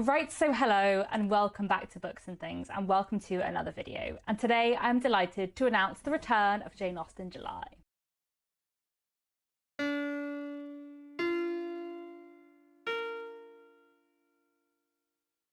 Right, so hello and welcome back to Books and Things, and welcome to another video. And today I'm delighted to announce the return of Jane Austen July.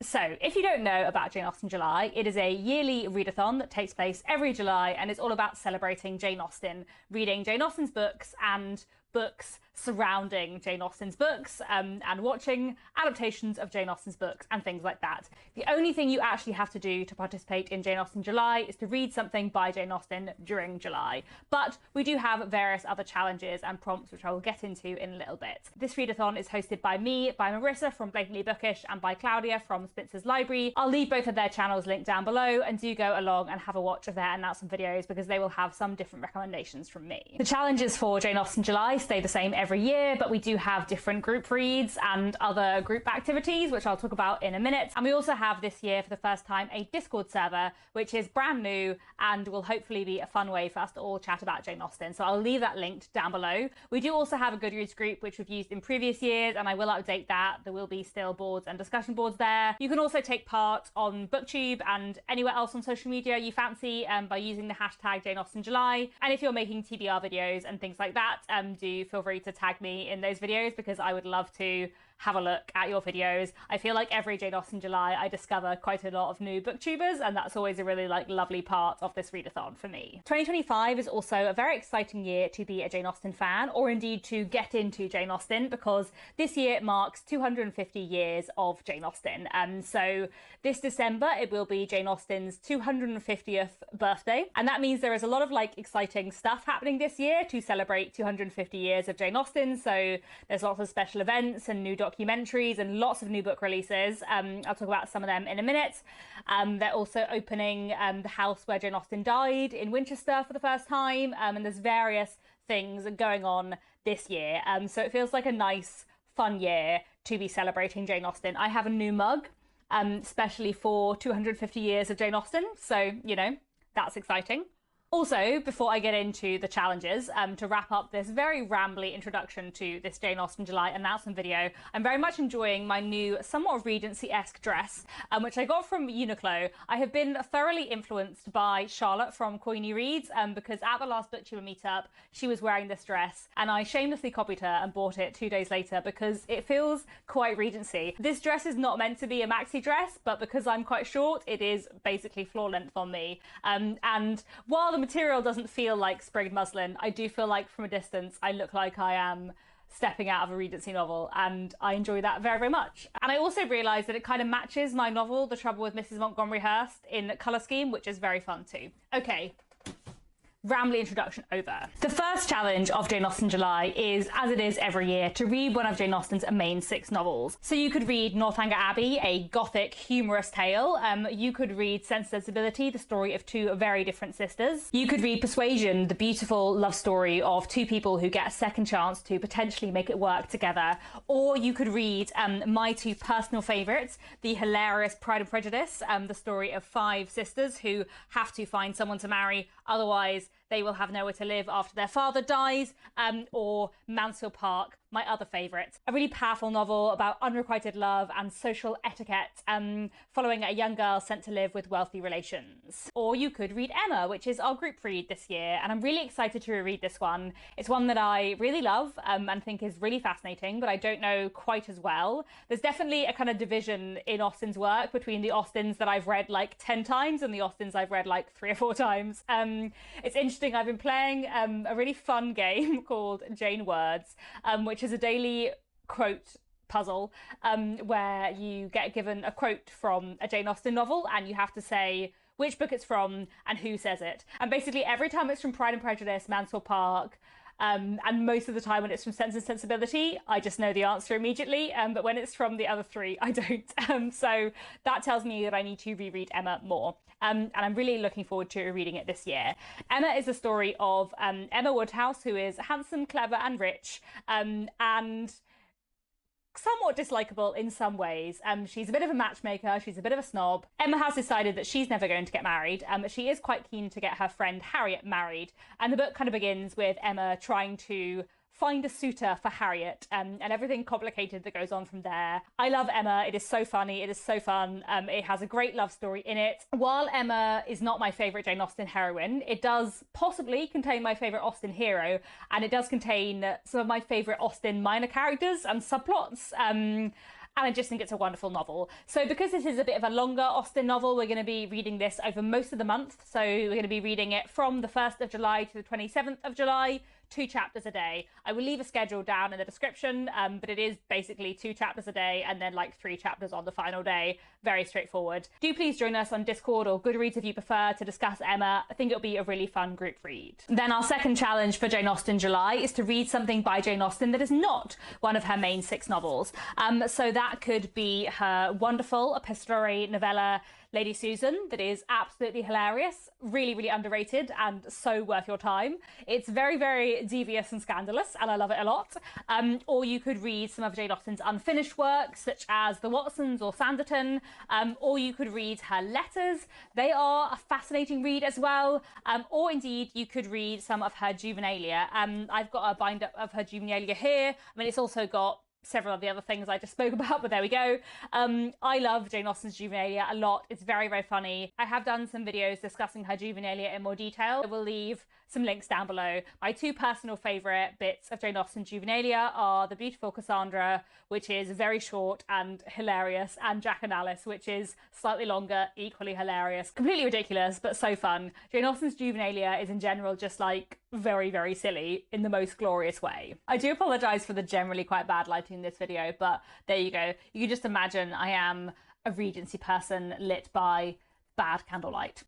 So, if you don't know about Jane Austen July, it is a yearly readathon that takes place every July, and it's all about celebrating Jane Austen, reading Jane Austen's books and books surrounding Jane Austen's books, and watching adaptations of Jane Austen's books and things like that. The only thing you actually have to do to participate in Jane Austen July is to read something by Jane Austen during July. But we do have various other challenges and prompts which I will get into in a little bit. This readathon is hosted by me, by Marissa from Blatantly Bookish, and by Claudia from Spencer's Library. I'll leave both of their channels linked down below, and do go along and have a watch of their announcement videos because they will have some different recommendations from me. The challenges for Jane Austen July stay the same every year, but we do have different group reads and other group activities, which I'll talk about in a minute. And we also have this year, for the first time, a Discord server, which is brand new and will hopefully be a fun way for us to all chat about Jane Austen. So I'll leave that linked down below. We do also have a Goodreads group, which we've used in previous years, and I will update that. There will be still boards and discussion boards there. You can also take part on BookTube and anywhere else on social media you fancy by using the hashtag Jane Austen July. And if you're making TBR videos and things like that, do feel free to tag me in those videos because I would love to have a look at your videos. I feel like every Jane Austen July I discover quite a lot of new booktubers, and that's always a really lovely part of this readathon for me. 2025 is also a very exciting year to be a Jane Austen fan, or indeed to get into Jane Austen, because this year it marks 250 years of Jane Austen. So this December it will be Jane Austen's 250th birthday, and that means there is a lot of exciting stuff happening this year to celebrate 250 years of Jane Austen. So there's lots of special events and new documentaries and lots of new book releases. I'll talk about some of them in a minute. They're also opening the house where Jane Austen died in Winchester for the first time, and there's various things going on this year. So it feels like a nice, fun year to be celebrating Jane Austen. I have a new mug, especially for 250 years of Jane Austen, so, you know, that's exciting. Also, before I get into the challenges, to wrap up this very rambly introduction to this Jane Austen July announcement video, I'm very much enjoying my new, somewhat Regency-esque dress, which I got from Uniqlo. I have been thoroughly influenced by Charlotte from Coiny Reads, because at the last BookTuber meetup, she was wearing this dress, and I shamelessly copied her and bought it 2 days later because it feels quite Regency. This dress is not meant to be a maxi dress, but because I'm quite short, it is basically floor length on me. And while the material doesn't feel like sprigged muslin, I do feel like from a distance I look like I am stepping out of a Regency novel, and I enjoy that very, very much. And I also realised that it kind of matches my novel, The Trouble with Mrs. Montgomery Hearst, in colour scheme, which is very fun too. Okay. Rambly introduction over. The first challenge of Jane Austen July is, as it is every year, to read one of Jane Austen's main 6 novels. So you could read Northanger Abbey, a gothic, humorous tale. You could read Sense and Sensibility, the story of 2 very different sisters. You could read Persuasion, the beautiful love story of 2 people who get a second chance to potentially make it work together. Or you could read my 2 personal favourites, the hilarious Pride and Prejudice, the story of 5 sisters who have to find someone to marry, otherwise they will have nowhere to live after their father dies, or Mansfield Park, my other favourite. A really powerful novel about unrequited love and social etiquette, following a young girl sent to live with wealthy relations. Or you could read Emma, which is our group read this year, and I'm really excited to reread this one. It's one that I really love and think is really fascinating, but I don't know quite as well. There's definitely a kind of division in Austen's work between the Austens that I've read 10 times and the Austens I've read 3 or 4 times. It's interesting, I've been playing a really fun game called Jane Words, which is a daily quote puzzle where you get given a quote from a Jane Austen novel and you have to say which book it's from and who says it. And basically every time it's from Pride and Prejudice, Mansfield Park, and most of the time when it's from Sense and Sensibility, I just know the answer immediately, but when it's from the other 3, I don't. So that tells me that I need to reread Emma more. And I'm really looking forward to reading it this year. Emma is the story of Emma Woodhouse, who is handsome, clever and rich, and somewhat dislikable in some ways. She's a bit of a matchmaker, she's a bit of a snob. Emma has decided that she's never going to get married, but she is quite keen to get her friend Harriet married. And the book kind of begins with Emma trying to find a suitor for Harriet, and everything complicated that goes on from there. I love Emma. It is so funny. It is so fun. It has a great love story in it. While Emma is not my favourite Jane Austen heroine, it does possibly contain my favourite Austen hero, and it does contain some of my favourite Austen minor characters and subplots. And I just think it's a wonderful novel. So because this is a bit of a longer Austen novel, we're going to be reading this over most of the month. So we're going to be reading it from the 1st of July to the 27th of July, 2 chapters a day. I will leave a schedule down in the description, but it is basically 2 chapters a day and then like 3 chapters on the final day. Very straightforward. Do please join us on Discord or Goodreads if you prefer to discuss Emma. I think it'll be a really fun group read. Then our second challenge for Jane Austen July is to read something by Jane Austen that is not one of her main 6 novels. So that could be her wonderful epistolary novella Lady Susan, that is absolutely hilarious, really, really underrated and so worth your time. It's very, very devious and scandalous, and I love it a lot. Or you could read some of Jane Austen's unfinished works, such as The Watsons or Sanditon, or you could read her letters. They are a fascinating read as well. Or indeed, you could read some of her juvenilia. I've got a bind-up of her juvenilia here. I mean, it's also got several of the other things I just spoke about, but there we go. I love Jane Austen's juvenilia a lot. It's very, very funny. I have done some videos discussing her juvenilia in more detail. I will leave some links down below. My 2 personal favourite bits of Jane Austen's juvenilia are The Beautiful Cassandra, which is very short and hilarious, and Jack and Alice, which is slightly longer, equally hilarious. Completely ridiculous, but so fun. Jane Austen's juvenilia is in general just like very, very silly in the most glorious way. I do apologise for the generally quite bad lighting in this video, but there you go. You can just imagine I am a Regency person lit by bad candlelight.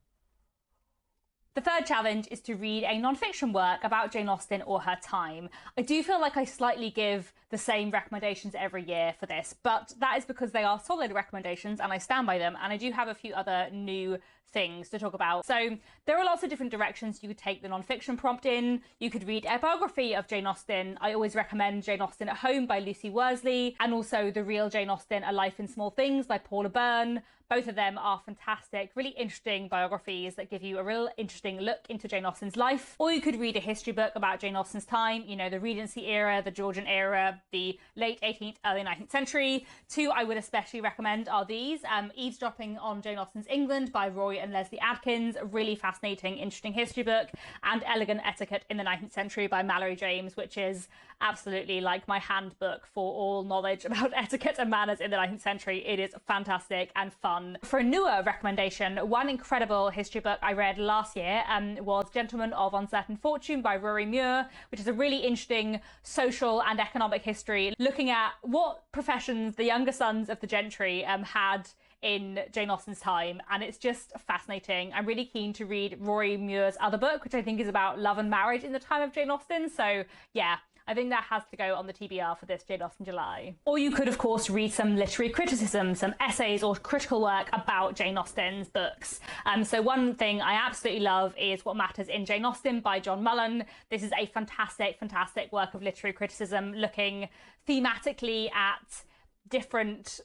The third challenge is to read a non-fiction work about Jane Austen or her time. I do feel like I slightly give the same recommendations every year for this, but that is because they are solid recommendations and I stand by them, and I do have a few other new things to talk about. So there are lots of different directions you could take the non-fiction prompt in. You could read a biography of Jane Austen. I always recommend Jane Austen at Home by Lucy Worsley, and also The Real Jane Austen, A Life in Small Things by Paula Byrne. Both of them are fantastic, really interesting biographies that give you a real interesting look into Jane Austen's life. Or you could read a history book about Jane Austen's time, you know, the Regency era, the Georgian era, the late 18th, early 19th century. 2 I would especially recommend are these. Eavesdropping on Jane Austen's England by Roy and Leslie Adkins, a really fascinating, interesting history book, and Elegant Etiquette in the 19th Century by Mallory James, which is absolutely like my handbook for all knowledge about etiquette and manners in the 19th century. It is fantastic and fun. For a newer recommendation, one incredible history book I read last year was Gentlemen of Uncertain Fortune by Rory Muir, which is a really interesting social and economic history looking at what professions the younger sons of the gentry had in Jane Austen's time, and it's just fascinating. I'm really keen to read Rory Muir's other book, which I think is about love and marriage in the time of Jane Austen, so yeah, I think that has to go on the TBR for this Jane Austen July. Or you could, of course, read some literary criticism, some essays or critical work about Jane Austen's books. So one thing I absolutely love is What Matters in Jane Austen by John Mullen. This is a fantastic, fantastic work of literary criticism looking thematically at different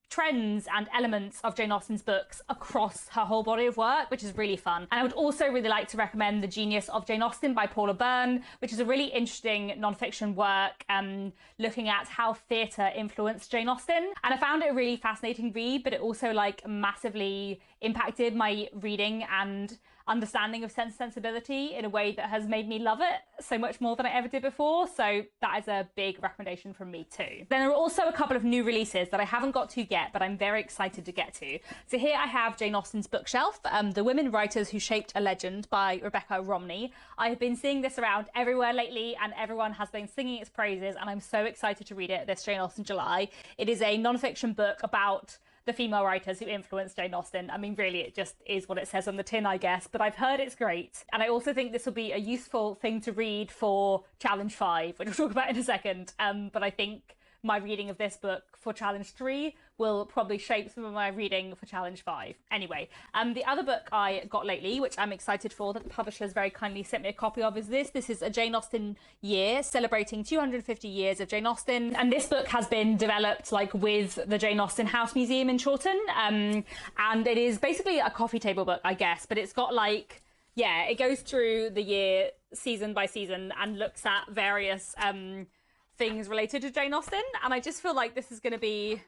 trends and elements of Jane Austen's books across her whole body of work, which is really fun. And I would also really like to recommend The Genius of Jane Austen by Paula Byrne, which is a really interesting non-fiction work looking at how theatre influenced Jane Austen. And I found it a really fascinating read, but it also like massively impacted my reading and understanding of Sense and Sensibility in a way that has made me love it so much more than I ever did before. So that is a big recommendation from me too. Then there are also a couple of new releases that I haven't got to yet, but I'm very excited to get to. So here I have Jane Austen's bookshelf, The Women Writers Who Shaped a Legend by Rebecca Romney. I have been seeing this around everywhere lately and everyone has been singing its praises, and I'm so excited to read it this Jane Austen July. It is a non-fiction book about the female writers who influenced Jane Austen. I mean, really, it just is what it says on the tin, I guess, but I've heard it's great. And I also think this will be a useful thing to read for Challenge 5, which we'll talk about in a second. But I think my reading of this book for Challenge 3 will probably shape some of my reading for Challenge 5. Anyway, the other book I got lately, which I'm excited for, that the publishers very kindly sent me a copy of, is this. This is A Jane Austen Year, celebrating 250 years of Jane Austen. And this book has been developed like with the Jane Austen House Museum in Chawton. And it is basically a coffee table book, I guess, but it's got like, yeah, it goes through the year season by season and looks at various things related to Jane Austen, and I just feel like this is going to be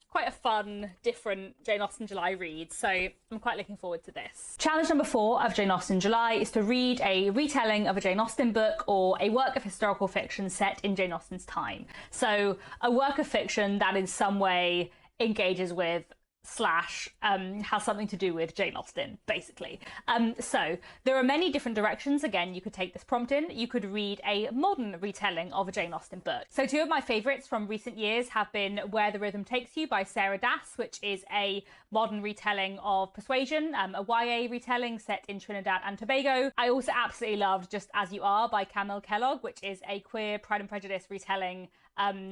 quite a fun, different Jane Austen July read, so I'm quite looking forward to this. Challenge number 4 of Jane Austen July is to read a retelling of a Jane Austen book or a work of historical fiction set in Jane Austen's time. So a work of fiction that in some way engages with / has something to do with Jane Austen, basically. So there are many different directions, again, you could take this prompt in. You could read a modern retelling of a Jane Austen book. So 2 of my favourites from recent years have been Where the Rhythm Takes You by Sarah Dass, which is a modern retelling of Persuasion, a YA retelling set in Trinidad and Tobago. I also absolutely loved Just As You Are by Camille Kellogg, which is a queer Pride and Prejudice retelling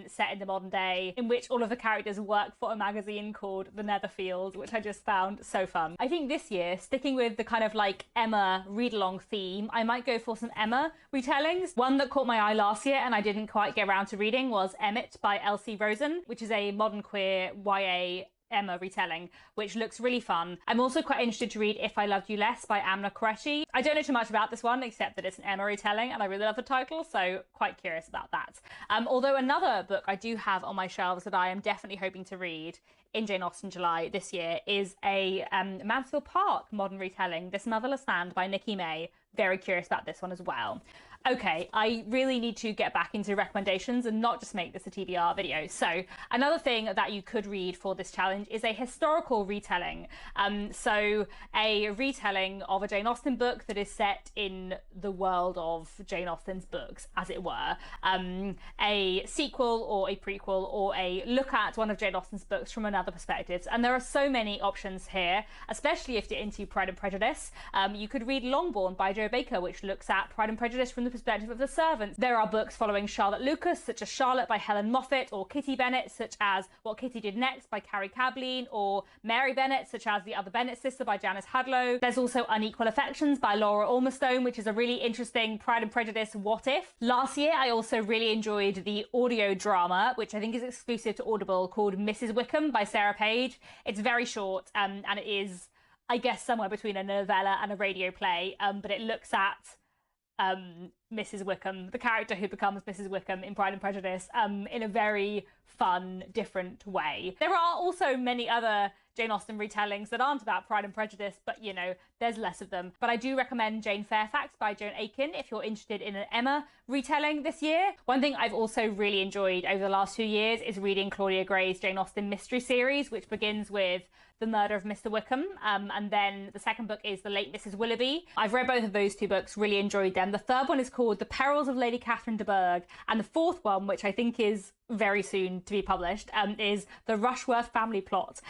set in the modern day, in which all of the characters work for a magazine called The Netherfield, which I just found so fun. I think this year, sticking with the kind of like Emma read-along theme, I might go for some Emma retellings. One that caught my eye last year and I didn't quite get around to reading was Emmett by Elsie Rosen, which is a modern queer YA Emma retelling, which looks really fun. I'm also quite interested to read If I Loved You Less by Amna Qureshi. I don't know too much about this one, except that it's an Emma retelling and I really love the title, so quite curious about that. Although another book I do have on my shelves that I am definitely hoping to read in Jane Austen July this year is a Mansfield Park modern retelling, This Motherless Land by Nikki May. Very curious about this one as well. Okay, I really need to get back into recommendations and not just make this a TBR video. So another thing that you could read for this challenge is a historical retelling. So a retelling of a Jane Austen book that is set in the world of Jane Austen's books, as it were. A sequel or a prequel or a look at one of Jane Austen's books from another perspective. And there are so many options here, especially if you're into Pride and Prejudice. You could read Longbourn by Jo Baker, which looks at Pride and Prejudice from the perspective of the servants. There are books following Charlotte Lucas, such as Charlotte by Helen Moffat, or Kitty Bennet, such as What Kitty Did Next by Carrie Cableen, or Mary Bennet, such as The Other Bennet Sister by Janice Hadlow. There's also Unequal Affections by Laura Ormstone, which is a really interesting Pride and Prejudice what if. Last year, I also really enjoyed the audio drama, which I think is exclusive to Audible, called Mrs. Wickham by Sarah Page. It's very short, and it is, I guess, somewhere between a novella and a radio play, but it looks at Mrs. Wickham, the character who becomes Mrs. Wickham in Pride and Prejudice, in a very fun, different way. There are also many other Jane Austen retellings that aren't about Pride and Prejudice, but you know, there's less of them. But I do recommend Jane Fairfax by Joan Aiken if you're interested in an Emma retelling this year. One thing I've also really enjoyed over the last 2 years is reading Claudia Gray's Jane Austen mystery series, which begins with The Murder of Mr. Wickham, and then the second book is The Late Mrs. Willoughby. I've read both of those 2 books, really enjoyed them. The third one is called The Perils of Lady Catherine de Bourgh, and the fourth one, which I think is very soon to be published, is The Rushworth Family Plot.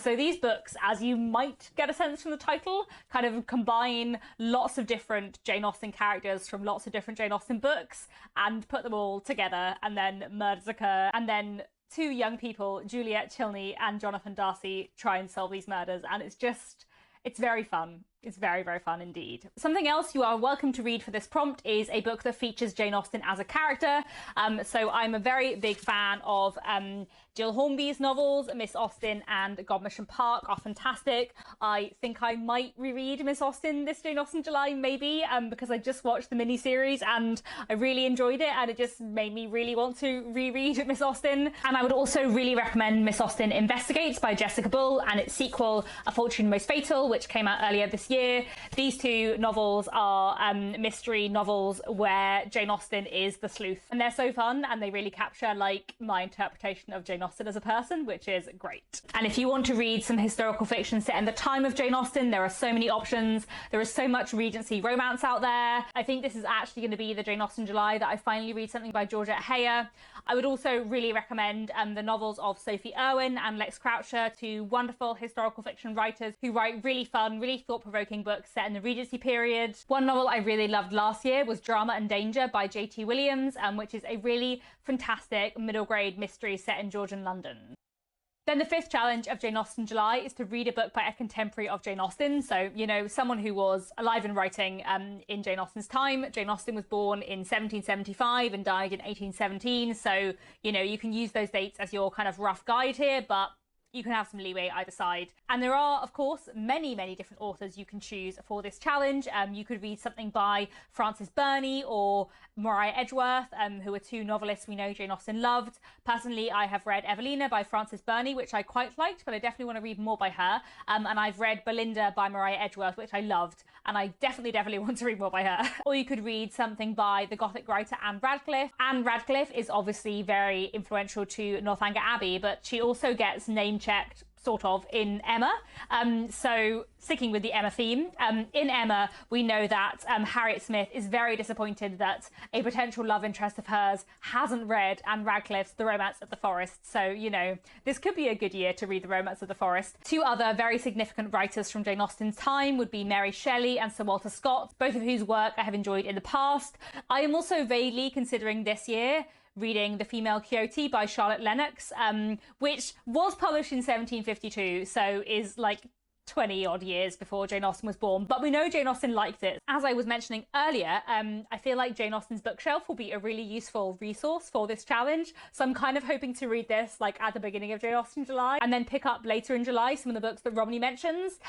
So these books, as you might get a sense from the title, kind of combine lots of different Jane Austen characters from lots of different Jane Austen books and put them all together, and then murders occur, and then 2 young people, Juliet Chilney and Jonathan Darcy, try and solve these murders, and it's very fun. It's very, very fun indeed. Something else you are welcome to read for this prompt is a book that features Jane Austen as a character. So I'm a very big fan of Jill Hornby's novels. Miss Austen and Godmersham Park are fantastic. I think I might reread Miss Austen this Jane Austen July, maybe, because I just watched the miniseries and I really enjoyed it, and it just made me really want to reread Miss Austen. And I would also really recommend Miss Austen Investigates by Jessica Bull and its sequel, A Fortune Most Fatal, which came out earlier this year. These 2 novels are mystery novels where Jane Austen is the sleuth, and they're so fun, and they really capture like my interpretation of Jane Austen as a person, which is great. And if you want to read some historical fiction set in the time of Jane Austen, there are so many options. There is so much Regency romance out there. I think this is actually going to be the Jane Austen July that I finally read something by Georgette Heyer. I would also really recommend the novels of Sophie Irwin and Lex Croucher, 2 wonderful historical fiction writers who write really fun, really thought-provoking books set in the Regency period. One novel I really loved last year was Drama and Danger by J.T. Williams, which is a really fantastic middle-grade mystery set in Georgian London. Then the 5th challenge of Jane Austen July is to read a book by a contemporary of Jane Austen. So, you know, someone who was alive and writing in Jane Austen's time. Jane Austen was born in 1775 and died in 1817. So, you know, you can use those dates as your kind of rough guide here, but you can have some leeway either side. And there are, of course, many different authors you can choose for this challenge. You could read something by Frances Burney or Mariah Edgeworth, who are two novelists we know Jane Austen loved. Personally, I have read Evelina by Frances Burney, which I quite liked, but I definitely want to read more by her. And I've read Belinda by Mariah Edgeworth, which I loved, and I definitely want to read more by her. Or you could read something by the Gothic writer Anne Radcliffe. Anne Radcliffe is obviously very influential to Northanger Abbey, but she also gets name-checked sort of in Emma. So sticking with the Emma theme, in Emma we know that Harriet Smith is very disappointed that a potential love interest of hers hasn't read Anne Radcliffe's The Romance of the Forest. So, you know, this could be a good year to read The Romance of the Forest. Two other very significant writers from Jane Austen's time would be Mary Shelley and Sir Walter Scott, both of whose work I have enjoyed in the past. I am also vaguely considering this year reading The Female Quixote by Charlotte Lennox, which was published in 1752, so is like 20 odd years before Jane Austen was born, but we know Jane Austen liked it. As I was mentioning earlier, I feel like Jane Austen's bookshelf will be a really useful resource for this challenge, so I'm kind of hoping to read this like at the beginning of Jane Austen July and then pick up later in July some of the books that Romney mentions.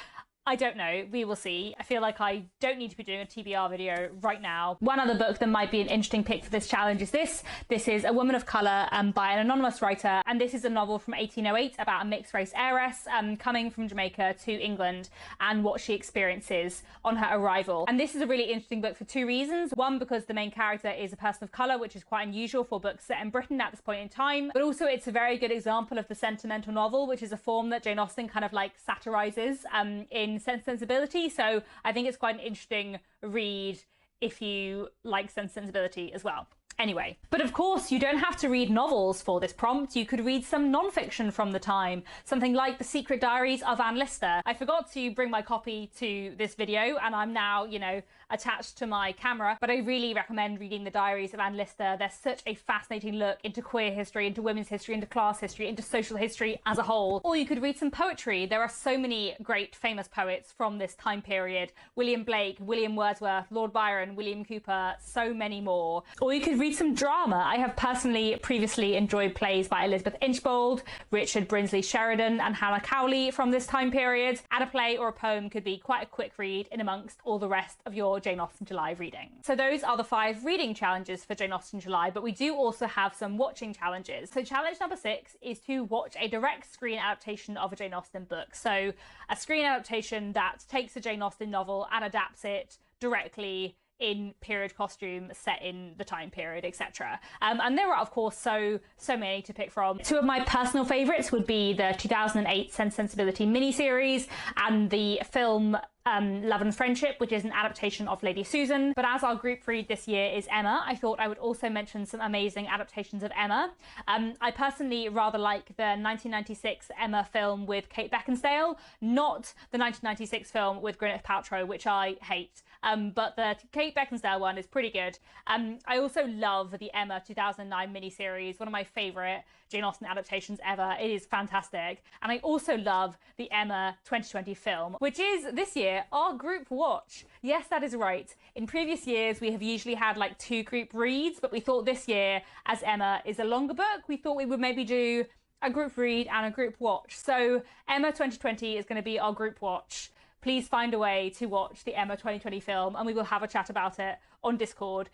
I don't know, we will see. I feel like I don't need to be doing a TBR video right now. One other book that might be an interesting pick for this challenge is this. This is A Woman of Colour by an anonymous writer, and this is a novel from 1808 about a mixed race heiress coming from Jamaica to England and what she experiences on her arrival. And this is a really interesting book for two reasons. One, because the main character is a person of colour, which is quite unusual for books set in Britain at this point in time, but also it's a very good example of the sentimental novel, which is a form that Jane Austen kind of like satirises in Sense and Sensibility. So I think it's quite an interesting read if you like Sense and Sensibility as well. Anyway, but of course you don't have to read novels for this prompt. You could read some non-fiction from the time, something like The Secret Diaries of Anne Lister. I forgot to bring my copy to this video and I'm now, you know, attached to my camera, but I really recommend reading the diaries of Anne Lister. They're such a fascinating look into queer history, into women's history, into class history, into social history as a whole. Or you could read some poetry. There are so many great famous poets from this time period. William Blake, William Wordsworth, Lord Byron, William Cooper, so many more. Or you could read some drama. I have personally previously enjoyed plays by Elizabeth Inchbald, Richard Brinsley Sheridan and Hannah Cowley from this time period, and a play or a poem could be quite a quick read in amongst all the rest of your Jane Austen July reading. So those are the 5 reading challenges for Jane Austen July, but we do also have some watching challenges. So challenge number 6 is to watch a direct screen adaptation of a Jane Austen book. So a screen adaptation that takes a Jane Austen novel and adapts it directly in period costume set in the time period, etc. And there are, of course, so many to pick from. 2 of my personal favourites would be the 2008 Sense Sensibility miniseries and the film Love and Friendship, which is an adaptation of Lady Susan. But as our group read this year is Emma, I thought I would also mention some amazing adaptations of Emma. I personally rather like the 1996 Emma film with Kate Beckinsale, not the 1996 film with Gwyneth Paltrow, which I hate. But the Kate Beckinsale one is pretty good. I also love the Emma 2009 miniseries, one of my favourite Jane Austen adaptations ever. It is fantastic. And I also love the Emma 2020 film, which is this year our group watch. Yes, that is right. In previous years, we have usually had like 2 group reads, but we thought this year, as Emma is a longer book, we thought we would maybe do a group read and a group watch. So Emma 2020 is going to be our group watch. Please find a way to watch the Emma 2020 film and we will have a chat about it on Discord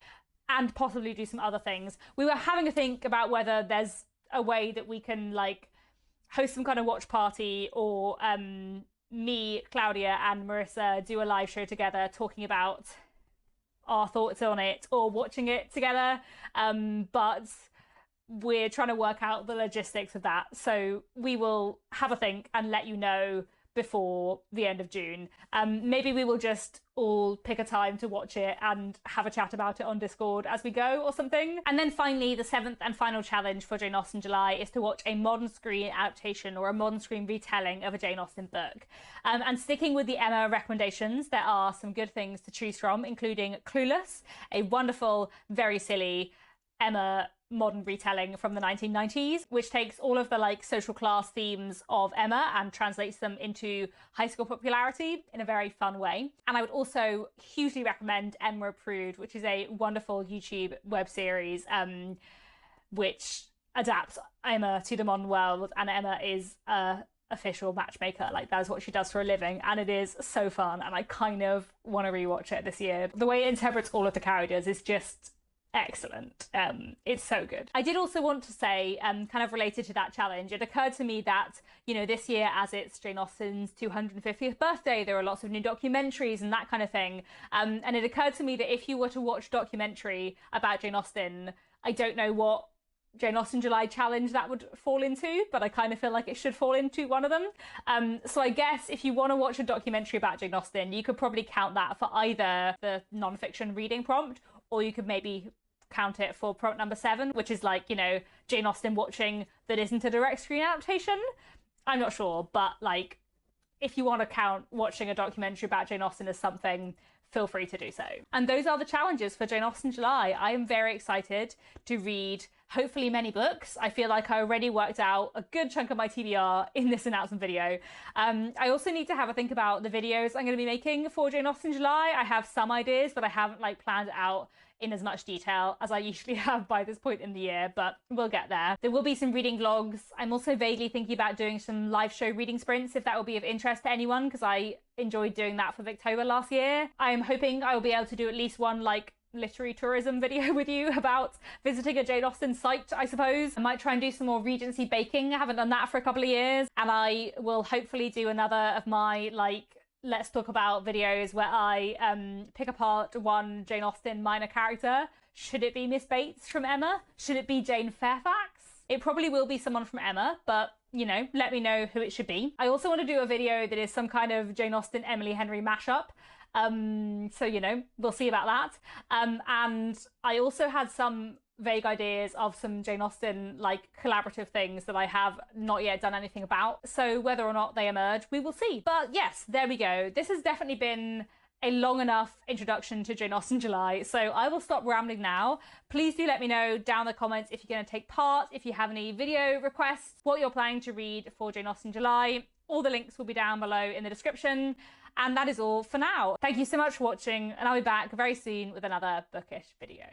and possibly do some other things. We were having a think about whether there's a way that we can like host some kind of watch party, or me, Claudia and Marissa do a live show together talking about our thoughts on it or watching it together. But we're trying to work out the logistics of that. So we will have a think and let you know before the end of June. Maybe we will just all pick a time to watch it and have a chat about it on Discord as we go or something. And then finally, the 7th and final challenge for Jane Austen July is to watch a modern screen adaptation or a modern screen retelling of a Jane Austen book. And sticking with the Emma recommendations, there are some good things to choose from, including Clueless, a wonderful, very silly Emma modern retelling from the 1990s, which takes all of the like social class themes of Emma and translates them into high school popularity in a very fun way. And I would also hugely recommend Emma Approved, which is a wonderful YouTube web series which adapts Emma to the modern world, and Emma is a official matchmaker. Like, that's what she does for a living, and it is so fun, and I kind of want to rewatch it this year. The way it interprets all of the characters is just excellent. It's so good. I did also want to say, kind of related to that challenge, it occurred to me that, you know, this year, as it's Jane Austen's 250th birthday, there are lots of new documentaries and that kind of thing. And it occurred to me that if you were to watch a documentary about Jane Austen, I don't know what Jane Austen July challenge that would fall into, but I kind of feel like it should fall into one of them. So I guess if you want to watch a documentary about Jane Austen, you could probably count that for either the non-fiction reading prompt, or you could maybe count it for prompt number 7, which is like, you know, Jane Austen watching that isn't a direct screen adaptation. I'm not sure, but like, if you want to count watching a documentary about Jane Austen as something, feel free to do so. And those are the challenges for Jane Austen July. I am very excited to read hopefully many books. I feel like I already worked out a good chunk of my TBR in this announcement video. I also need to have a think about the videos I'm going to be making for Jane Austen July. I have some ideas, but I haven't like planned it out in as much detail as I usually have by this point in the year, but we'll get there. There will be some reading vlogs. I'm also vaguely thinking about doing some live show reading sprints, if that will be of interest to anyone, because I enjoyed doing that for Victober last year. I'm hoping I will be able to do at least one like literary tourism video with you about visiting a Jane Austen site, I suppose. I might try and do some more Regency baking. I haven't done that for a couple of years. And I will hopefully do another of my like Let's Talk About videos where I pick apart one Jane Austen minor character. Should it be Miss Bates from Emma? Should it be Jane Fairfax? It probably will be someone from Emma, but you know, let me know who it should be. I also want to do a video that is some kind of Jane Austen, Emily Henry mashup. So, you know, we'll see about that. And I also had some vague ideas of some Jane Austen like collaborative things that I have not yet done anything about. So whether or not they emerge, we will see. But yes, there we go. This has definitely been a long enough introduction to Jane Austen July, so I will stop rambling now. Please do let me know down in the comments if you're going to take part, if you have any video requests, what you're planning to read for Jane Austen July. All the links will be down below in the description. And that is all for now. Thank you so much for watching, and I'll be back very soon with another bookish video.